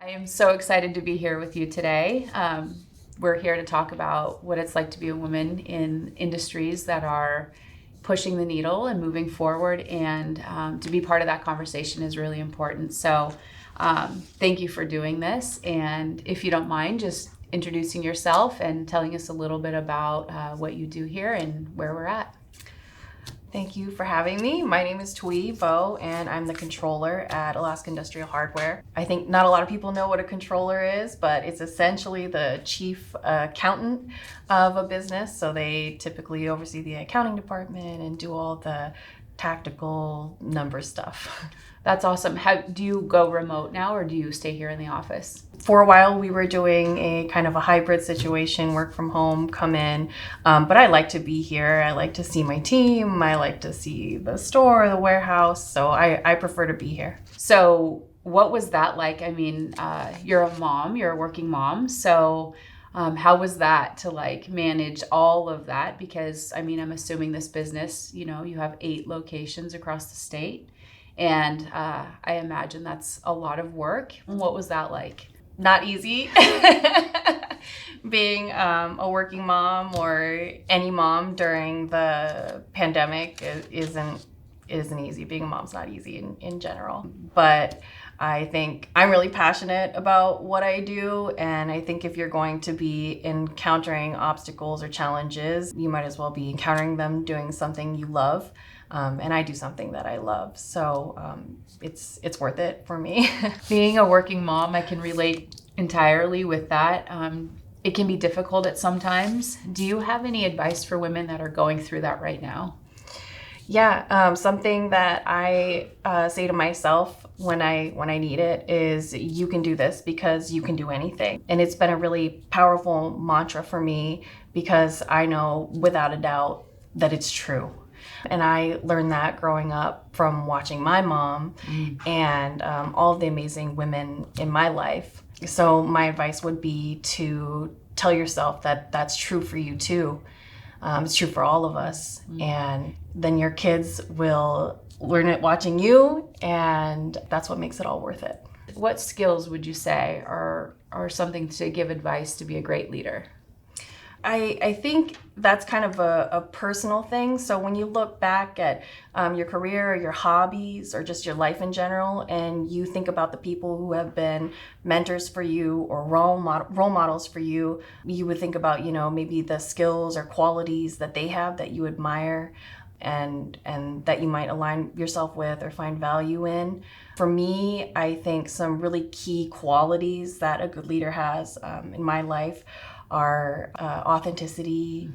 I am so excited to be here with you today. We're here to talk about what it's like to be a woman in industries that are pushing the needle and moving forward, and to be part of that conversation is really important. So thank you for doing this, and if you don't mind, just introducing yourself and telling us a little bit about what you do here and where we're at. Thank you for having me. My name is Thuy, and I'm the controller at Alaska Industrial Hardware. I think not a lot of people know what a controller is, but it's essentially the chief accountant of a business. So they typically oversee the accounting department and do all the tactical number stuff. That's awesome. How do you go remote now, or do you stay here in the office? For a while, we were doing a kind of a hybrid situation, work from home, come in. But I like to be here. I like to see my team. I like to see the store, the warehouse. So I prefer to be here. So what was that like? I mean, you're a mom, you're a working mom. So how was that to like manage all of that? Because I mean, I'm assuming this business, you have 8 locations across the state. And I imagine that's a lot of work. What was that like? Not easy. Being a working mom or any mom during the pandemic isn't easy. Being a mom's not easy in general. But I think I'm really passionate about what I do, and I think if you're going to be encountering obstacles or challenges, you might as well be encountering them doing something you love. And I do something that I love, so it's worth it for me. Being a working mom, I can relate entirely with that. It can be difficult at sometimes. Do you have any advice for women that are going through that right now? Yeah, something that I say to myself when I need it is, you can do this because you can do anything. And it's been a really powerful mantra for me because I know without a doubt that it's true. And I learned that growing up from watching my mom and all of the amazing women in my life. So my advice would be to tell yourself that that's true for you too. It's true for all of us. And then your kids will learn it watching you, and that's what makes it all worth it. What skills would you say are something to give advice to be a great leader? I think that's kind of a personal thing. So when you look back at your career, or your hobbies, or just your life in general, and you think about the people who have been mentors for you or role models for you, you would think about, maybe the skills or qualities that they have that you admire and that you might align yourself with or find value in. For me, I think some really key qualities that a good leader has in my life are authenticity,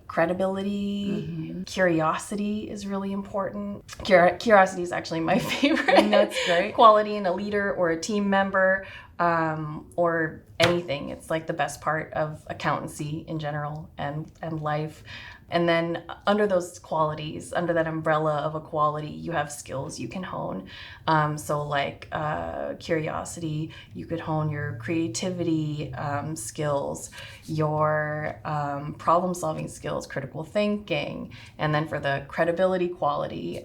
credibility, curiosity is really important. Curiosity is actually my favorite That's great. quality in a leader or a team member, or anything. It's like the best part of accountancy in general and life. And then under those qualities, under that umbrella of a quality, you have skills you can hone. So like curiosity, you could hone your creativity skills, your problem-solving skills, critical thinking. And then for the credibility quality,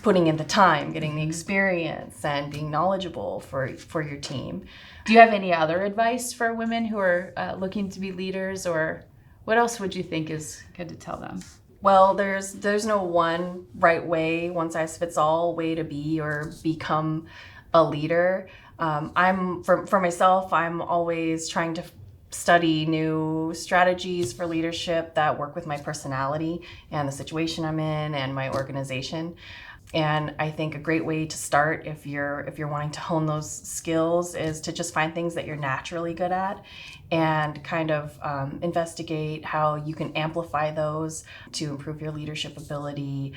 putting in the time, getting the experience, and being knowledgeable for your team. Do you have any other advice for women who are looking to be leaders, or what else would you think is good to tell them? Well, there's no one right way, one size fits all way to be or become a leader. For myself, I'm always trying to study new strategies for leadership that work with my personality and the situation I'm in and my organization. And I think a great way to start if you're wanting to hone those skills is to just find things that you're naturally good at and kind of investigate how you can amplify those to improve your leadership ability,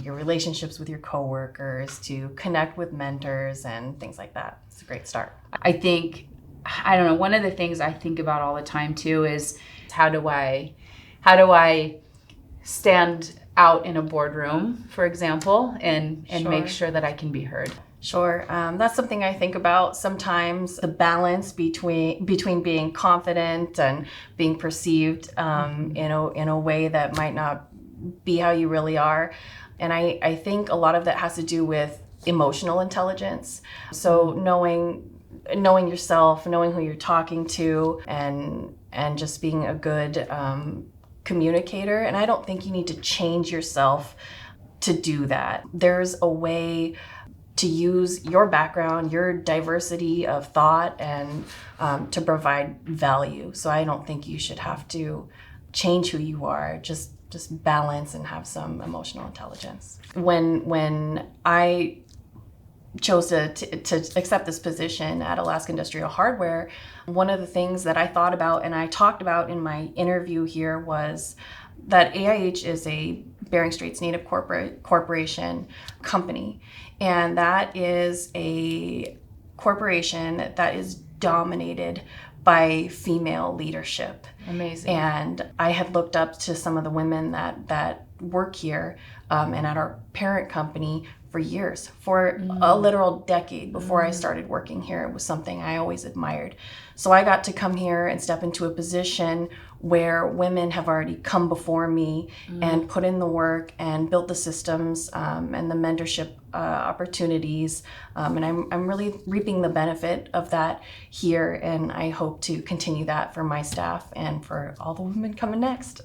your relationships with your coworkers, to connect with mentors and things like that. It's a great start. I think, I don't know, one of the things I think about all the time too is how do I stand out in a boardroom, for example, and make sure that I can be heard. Sure. That's something I think about sometimes, the balance between being confident and being perceived in a way that might not be how you really are. And I think a lot of that has to do with emotional intelligence. So knowing yourself, knowing who you're talking to, and just being a good communicator. And I don't think you need to change yourself to do that. There's a way to use your background, your diversity of thought, and to provide value. So I don't think you should have to change who you are. Just balance and have some emotional intelligence. When I chose to accept this position at Alaska Industrial Hardware, one of the things that I thought about and I talked about in my interview here was that AIH is a Bering Straits Native Corporation company, and that is a corporation that is dominated by female leadership. Amazing. And I had looked up to some of the women that work here and at our parent company for years, for a literal decade before I started working here. It was something I always admired. So I got to come here and step into a position where women have already come before me and put in the work and built the systems and the mentorship opportunities. And I'm really reaping the benefit of that here. And I hope to continue that for my staff and for all the women coming next.